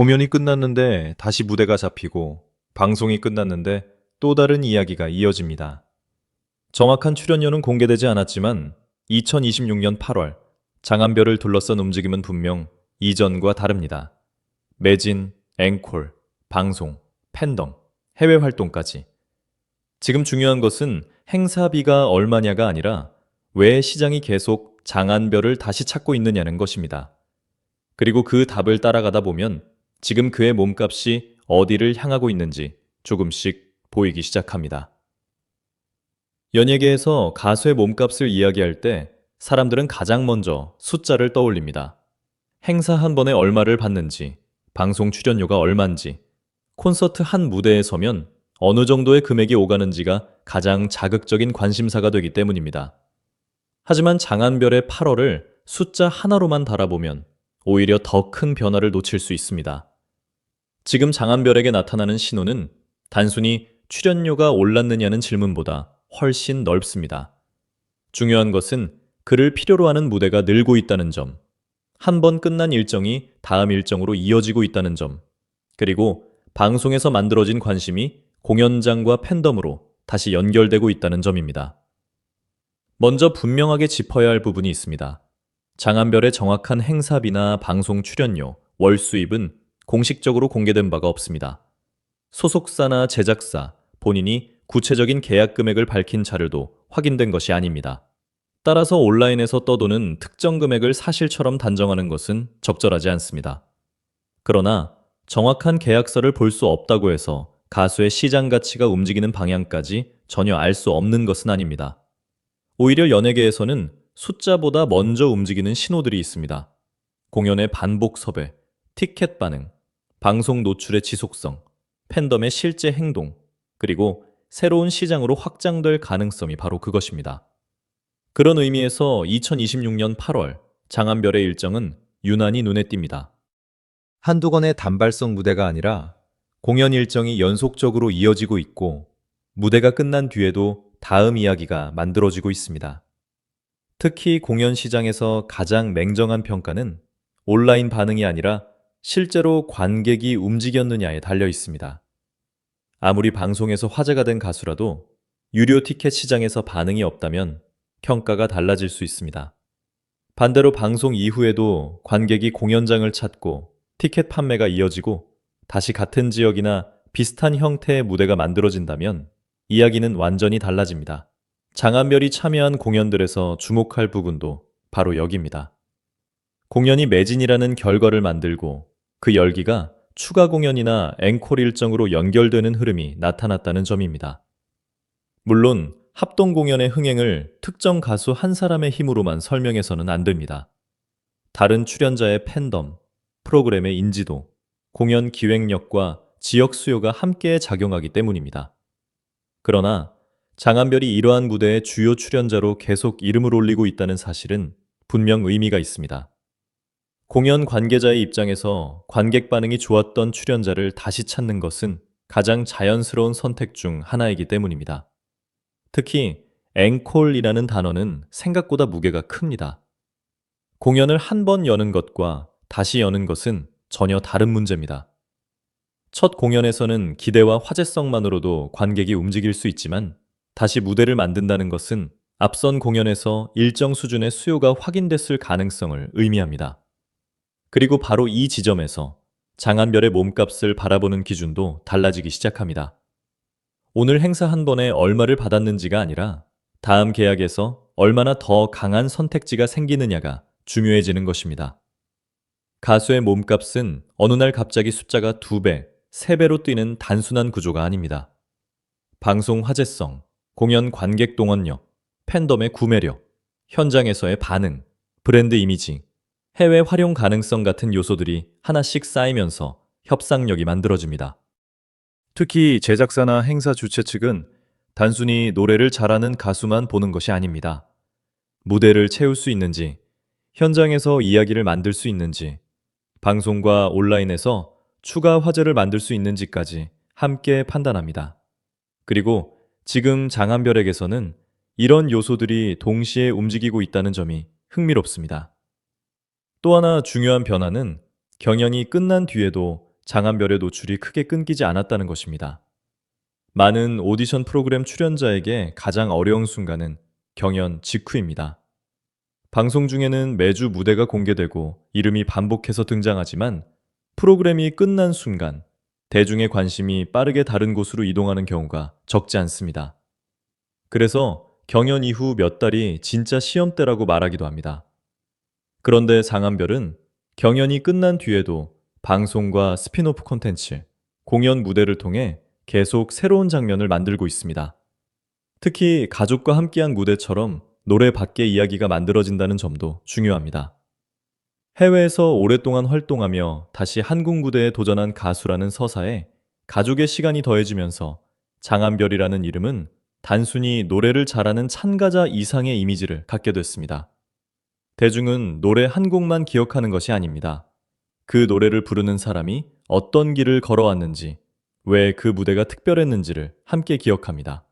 공연이 끝났는데 다시 무대가 잡히고 방송이 끝났는데 또 다른 이야기가 이어집니다. 정확한 출연료는 공개되지 않았지만 2026년 8월 장안별을 둘러싼 움직임은 분명 이전과 다릅니다. 매진, 앵콜, 방송, 팬덤, 해외 활동까지. 지금 중요한 것은 행사비가 얼마냐가 아니라 왜 시장이 계속 장안별을 다시 찾고 있느냐는 것입니다. 그리고 그 답을 따라가다 보면 지금 그의 몸값이 어디를 향하고 있는지 조금씩 보이기 시작합니다. 연예계에서 가수의 몸값을 이야기할 때 사람들은 가장 먼저 숫자를 떠올립니다. 행사 한 번에 얼마를 받는지, 방송 출연료가 얼만지, 콘서트 한 무대에 서면 어느 정도의 금액이 오가는지가 가장 자극적인 관심사가 되기 때문입니다. 하지만 장안별의 8월을 숫자 하나로만 달아보면 오히려 더 큰 변화를 놓칠 수 있습니다. 지금 장안별에게 나타나는 신호는 단순히 출연료가 올랐느냐는 질문보다 훨씬 넓습니다. 중요한 것은 그를 필요로 하는 무대가 늘고 있다는 점, 한 번 끝난 일정이 다음 일정으로 이어지고 있다는 점, 그리고 방송에서 만들어진 관심이 공연장과 팬덤으로 다시 연결되고 있다는 점입니다. 먼저 분명하게 짚어야 할 부분이 있습니다. 장안별의 정확한 행사비나 방송 출연료, 월 수입은 공식적으로 공개된 바가 없습니다. 소속사나 제작사, 본인이 구체적인 계약 금액을 밝힌 자료도 확인된 것이 아닙니다. 따라서 온라인에서 떠도는 특정 금액을 사실처럼 단정하는 것은 적절하지 않습니다. 그러나 정확한 계약서를 볼 수 없다고 해서 가수의 시장 가치가 움직이는 방향까지 전혀 알 수 없는 것은 아닙니다. 오히려 연예계에서는 숫자보다 먼저 움직이는 신호들이 있습니다. 공연의 반복 섭외, 티켓 반응, 방송 노출의 지속성, 팬덤의 실제 행동, 그리고 새로운 시장으로 확장될 가능성이 바로 그것입니다. 그런 의미에서 2026년 8월 장안별의 일정은 유난히 눈에 띕니다. 한두 건의 단발성 무대가 아니라 공연 일정이 연속적으로 이어지고 있고 무대가 끝난 뒤에도 다음 이야기가 만들어지고 있습니다. 특히 공연 시장에서 가장 냉정한 평가는 온라인 반응이 아니라 실제로 관객이 움직였느냐에 달려 있습니다. 아무리 방송에서 화제가 된 가수라도 유료 티켓 시장에서 반응이 없다면 평가가 달라질 수 있습니다. 반대로 방송 이후에도 관객이 공연장을 찾고 티켓 판매가 이어지고 다시 같은 지역이나 비슷한 형태의 무대가 만들어진다면 이야기는 완전히 달라집니다. 장안별이 참여한 공연들에서 주목할 부분도 바로 여기입니다. 공연이 매진이라는 결과를 만들고 그 열기가 추가 공연이나 앵콜 일정으로 연결되는 흐름이 나타났다는 점입니다. 물론 합동 공연의 흥행을 특정 가수 한 사람의 힘으로만 설명해서는 안 됩니다. 다른 출연자의 팬덤, 프로그램의 인지도, 공연 기획력과 지역 수요가 함께 작용하기 때문입니다. 그러나 장안별이 이러한 무대의 주요 출연자로 계속 이름을 올리고 있다는 사실은 분명 의미가 있습니다. 공연 관계자의 입장에서 관객 반응이 좋았던 출연자를 다시 찾는 것은 가장 자연스러운 선택 중 하나이기 때문입니다. 특히 앵콜이라는 단어는 생각보다 무게가 큽니다. 공연을 한 번 여는 것과 다시 여는 것은 전혀 다른 문제입니다. 첫 공연에서는 기대와 화제성만으로도 관객이 움직일 수 있지만 다시 무대를 만든다는 것은 앞선 공연에서 일정 수준의 수요가 확인됐을 가능성을 의미합니다. 그리고 바로 이 지점에서 장안별의 몸값을 바라보는 기준도 달라지기 시작합니다. 오늘 행사 한 번에 얼마를 받았는지가 아니라 다음 계약에서 얼마나 더 강한 선택지가 생기느냐가 중요해지는 것입니다. 가수의 몸값은 어느 날 갑자기 숫자가 2배, 3배로 뛰는 단순한 구조가 아닙니다. 방송 화제성, 공연 관객 동원력, 팬덤의 구매력, 현장에서의 반응, 브랜드 이미지, 해외 활용 가능성 같은 요소들이 하나씩 쌓이면서 협상력이 만들어집니다. 특히 제작사나 행사 주최 측은 단순히 노래를 잘하는 가수만 보는 것이 아닙니다. 무대를 채울 수 있는지, 현장에서 이야기를 만들 수 있는지, 방송과 온라인에서 추가 화제를 만들 수 있는지까지 함께 판단합니다. 그리고 지금 장안별에게서는 이런 요소들이 동시에 움직이고 있다는 점이 흥미롭습니다. 또 하나 중요한 변화는 경연이 끝난 뒤에도 장안별의 노출이 크게 끊기지 않았다는 것입니다. 많은 오디션 프로그램 출연자에게 가장 어려운 순간은 경연 직후입니다. 방송 중에는 매주 무대가 공개되고 이름이 반복해서 등장하지만 프로그램이 끝난 순간 대중의 관심이 빠르게 다른 곳으로 이동하는 경우가 적지 않습니다. 그래서 경연 이후 몇 달이 진짜 시험대라고 말하기도 합니다. 그런데 장한별은 경연이 끝난 뒤에도 방송과 스피노프 콘텐츠, 공연 무대를 통해 계속 새로운 장면을 만들고 있습니다. 특히 가족과 함께한 무대처럼 노래 밖의 이야기가 만들어진다는 점도 중요합니다. 해외에서 오랫동안 활동하며 다시 한국 무대에 도전한 가수라는 서사에 가족의 시간이 더해지면서 장한별이라는 이름은 단순히 노래를 잘하는 참가자 이상의 이미지를 갖게 됐습니다. 대중은 노래 한 곡만 기억하는 것이 아닙니다. 그 노래를 부르는 사람이 어떤 길을 걸어왔는지, 왜 그 무대가 특별했는지를 함께 기억합니다.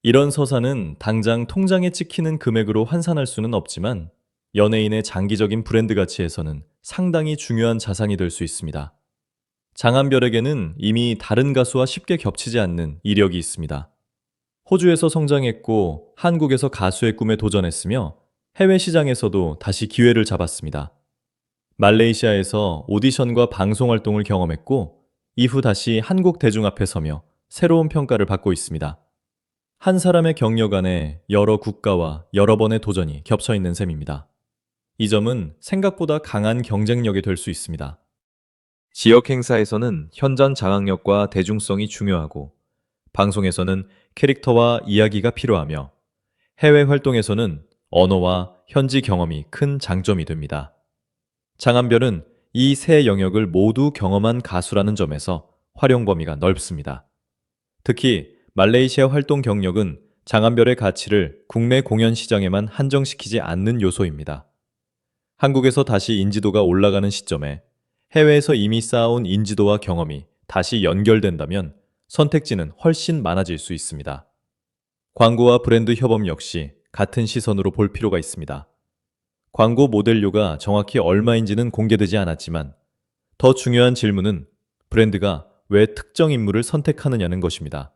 이런 서사는 당장 통장에 찍히는 금액으로 환산할 수는 없지만 연예인의 장기적인 브랜드 가치에서는 상당히 중요한 자산이 될 수 있습니다. 장한별에게는 이미 다른 가수와 쉽게 겹치지 않는 이력이 있습니다. 호주에서 성장했고 한국에서 가수의 꿈에 도전했으며 해외 시장에서도 다시 기회를 잡았습니다. 말레이시아에서 오디션과 방송 활동을 경험했고 이후 다시 한국 대중 앞에 서며 새로운 평가를 받고 있습니다. 한 사람의 경력 안에 여러 국가와 여러 번의 도전이 겹쳐 있는 셈입니다. 이 점은 생각보다 강한 경쟁력이 될 수 있습니다. 지역 행사에서는 현장 장악력과 대중성이 중요하고 방송에서는 캐릭터와 이야기가 필요하며 해외 활동에서는 언어와 현지 경험이 큰 장점이 됩니다. 장한별은 이 세 영역을 모두 경험한 가수라는 점에서 활용 범위가 넓습니다. 특히 말레이시아 활동 경력은 장한별의 가치를 국내 공연 시장에만 한정시키지 않는 요소입니다. 한국에서 다시 인지도가 올라가는 시점에 해외에서 이미 쌓아온 인지도와 경험이 다시 연결된다면 선택지는 훨씬 많아질 수 있습니다. 광고와 브랜드 협업 역시 같은 시선으로 볼 필요가 있습니다. 광고 모델료가 정확히 얼마인지는 공개되지 않았지만 더 중요한 질문은 브랜드가 왜 특정 인물을 선택하느냐는 것입니다.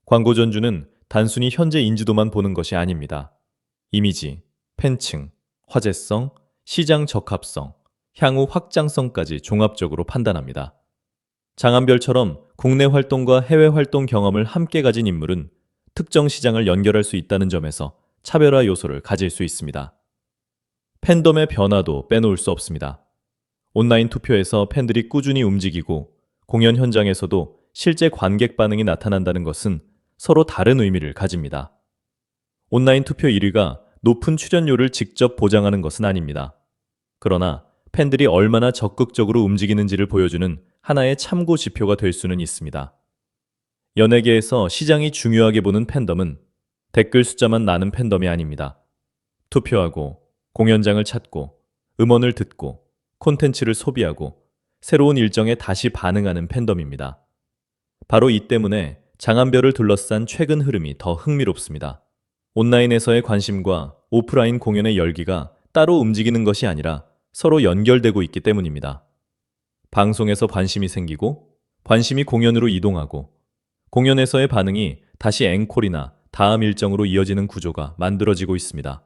광고 전주는 단순히 현재 인지도만 보는 것이 아닙니다. 이미지, 팬층, 화제성, 시장 적합성, 향후 확장성까지 종합적으로 판단합니다. 장한별처럼 국내 활동과 해외 활동 경험을 함께 가진 인물은 특정 시장을 연결할 수 있다는 점에서 차별화 요소를 가질 수 있습니다. 팬덤의 변화도 빼놓을 수 없습니다. 온라인 투표에서 팬들이 꾸준히 움직이고 공연 현장에서도 실제 관객 반응이 나타난다는 것은 서로 다른 의미를 가집니다. 온라인 투표 1위가 높은 출연료를 직접 보장하는 것은 아닙니다. 그러나 팬들이 얼마나 적극적으로 움직이는지를 보여주는 하나의 참고 지표가 될 수는 있습니다. 연예계에서 시장이 중요하게 보는 팬덤은 댓글 숫자만 나는 팬덤이 아닙니다. 투표하고, 공연장을 찾고, 음원을 듣고, 콘텐츠를 소비하고, 새로운 일정에 다시 반응하는 팬덤입니다. 바로 이 때문에 장한별을 둘러싼 최근 흐름이 더 흥미롭습니다. 온라인에서의 관심과 오프라인 공연의 열기가 따로 움직이는 것이 아니라 서로 연결되고 있기 때문입니다. 방송에서 관심이 생기고, 관심이 공연으로 이동하고, 공연에서의 반응이 다시 앵콜이나 다음 일정으로 이어지는 구조가 만들어지고 있습니다.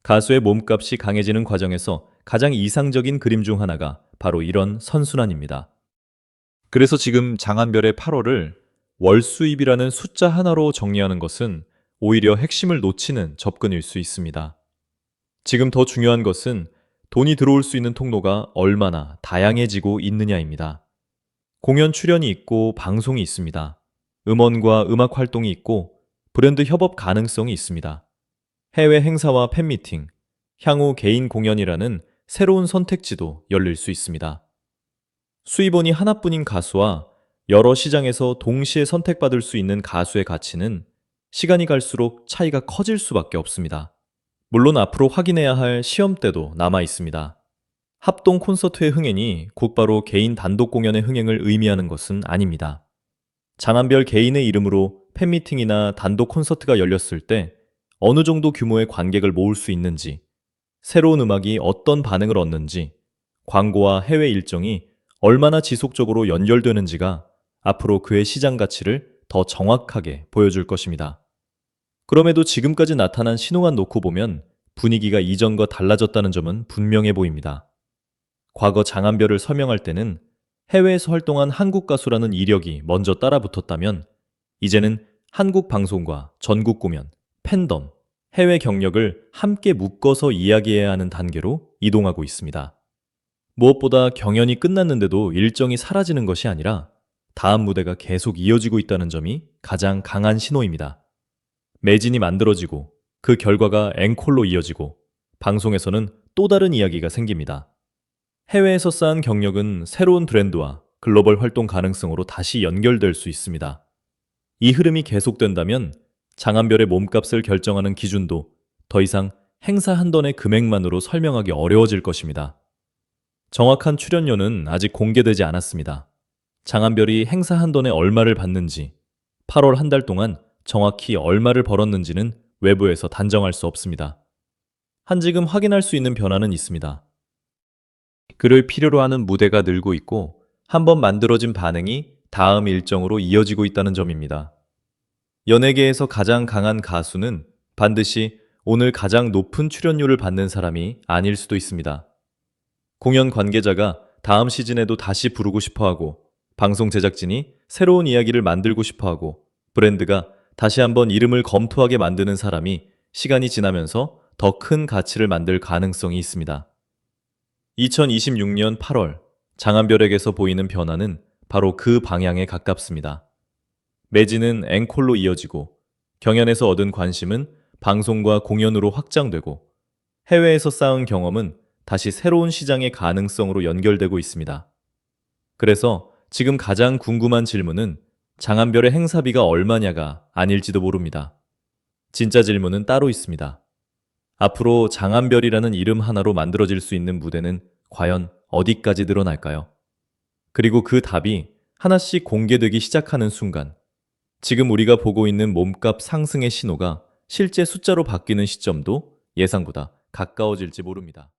가수의 몸값이 강해지는 과정에서 가장 이상적인 그림 중 하나가 바로 이런 선순환입니다. 그래서 지금 장한별의 8월을 월수입이라는 숫자 하나로 정리하는 것은 오히려 핵심을 놓치는 접근일 수 있습니다. 지금 더 중요한 것은 돈이 들어올 수 있는 통로가 얼마나 다양해지고 있느냐입니다. 공연 출연이 있고 방송이 있습니다. 음원과 음악 활동이 있고 브랜드 협업 가능성이 있습니다. 해외 행사와 팬미팅, 향후 개인 공연이라는 새로운 선택지도 열릴 수 있습니다. 수입원이 하나뿐인 가수와 여러 시장에서 동시에 선택받을 수 있는 가수의 가치는 시간이 갈수록 차이가 커질 수밖에 없습니다. 물론 앞으로 확인해야 할 시험대도 남아 있습니다. 합동 콘서트의 흥행이 곧바로 개인 단독 공연의 흥행을 의미하는 것은 아닙니다. 장한별 개인의 이름으로 팬미팅이나 단독 콘서트가 열렸을 때 어느 정도 규모의 관객을 모을 수 있는지, 새로운 음악이 어떤 반응을 얻는지, 광고와 해외 일정이 얼마나 지속적으로 연결되는지가 앞으로 그의 시장 가치를 더 정확하게 보여줄 것입니다. 그럼에도 지금까지 나타난 신호만 놓고 보면 분위기가 이전과 달라졌다는 점은 분명해 보입니다. 과거 장한별을 서명할 때는 해외에서 활동한 한국 가수라는 이력이 먼저 따라붙었다면 이제는 한국 방송과 전국 공연, 팬덤, 해외 경력을 함께 묶어서 이야기해야 하는 단계로 이동하고 있습니다. 무엇보다 경연이 끝났는데도 일정이 사라지는 것이 아니라 다음 무대가 계속 이어지고 있다는 점이 가장 강한 신호입니다. 매진이 만들어지고 그 결과가 앵콜로 이어지고 방송에서는 또 다른 이야기가 생깁니다. 해외에서 쌓은 경력은 새로운 브랜드와 글로벌 활동 가능성으로 다시 연결될 수 있습니다. 이 흐름이 계속된다면 장한별의 몸값을 결정하는 기준도 더 이상 행사 한 번의 금액만으로 설명하기 어려워질 것입니다. 정확한 출연료는 아직 공개되지 않았습니다. 장한별이 행사 한 번에 얼마를 받는지, 8월 한 달 동안 정확히 얼마를 벌었는지는 외부에서 단정할 수 없습니다. 한지금 확인할 수 있는 변화는 있습니다. 그를 필요로 하는 무대가 늘고 있고 한 번 만들어진 반응이 다음 일정으로 이어지고 있다는 점입니다. 연예계에서 가장 강한 가수는 반드시 오늘 가장 높은 출연료를 받는 사람이 아닐 수도 있습니다. 공연 관계자가 다음 시즌에도 다시 부르고 싶어 하고, 방송 제작진이 새로운 이야기를 만들고 싶어 하고, 브랜드가 다시 한번 이름을 검토하게 만드는 사람이 시간이 지나면서 더 큰 가치를 만들 가능성이 있습니다. 2026년 8월 장한별에게서 보이는 변화는 바로 그 방향에 가깝습니다. 매진은 앵콜로 이어지고 경연에서 얻은 관심은 방송과 공연으로 확장되고 해외에서 쌓은 경험은 다시 새로운 시장의 가능성으로 연결되고 있습니다. 그래서 지금 가장 궁금한 질문은 장한별의 행사비가 얼마냐가 아닐지도 모릅니다. 진짜 질문은 따로 있습니다. 앞으로 장한별이라는 이름 하나로 만들어질 수 있는 무대는 과연 어디까지 늘어날까요? 그리고 그 답이 하나씩 공개되기 시작하는 순간, 지금 우리가 보고 있는 몸값 상승의 신호가 실제 숫자로 바뀌는 시점도 예상보다 가까워질지 모릅니다.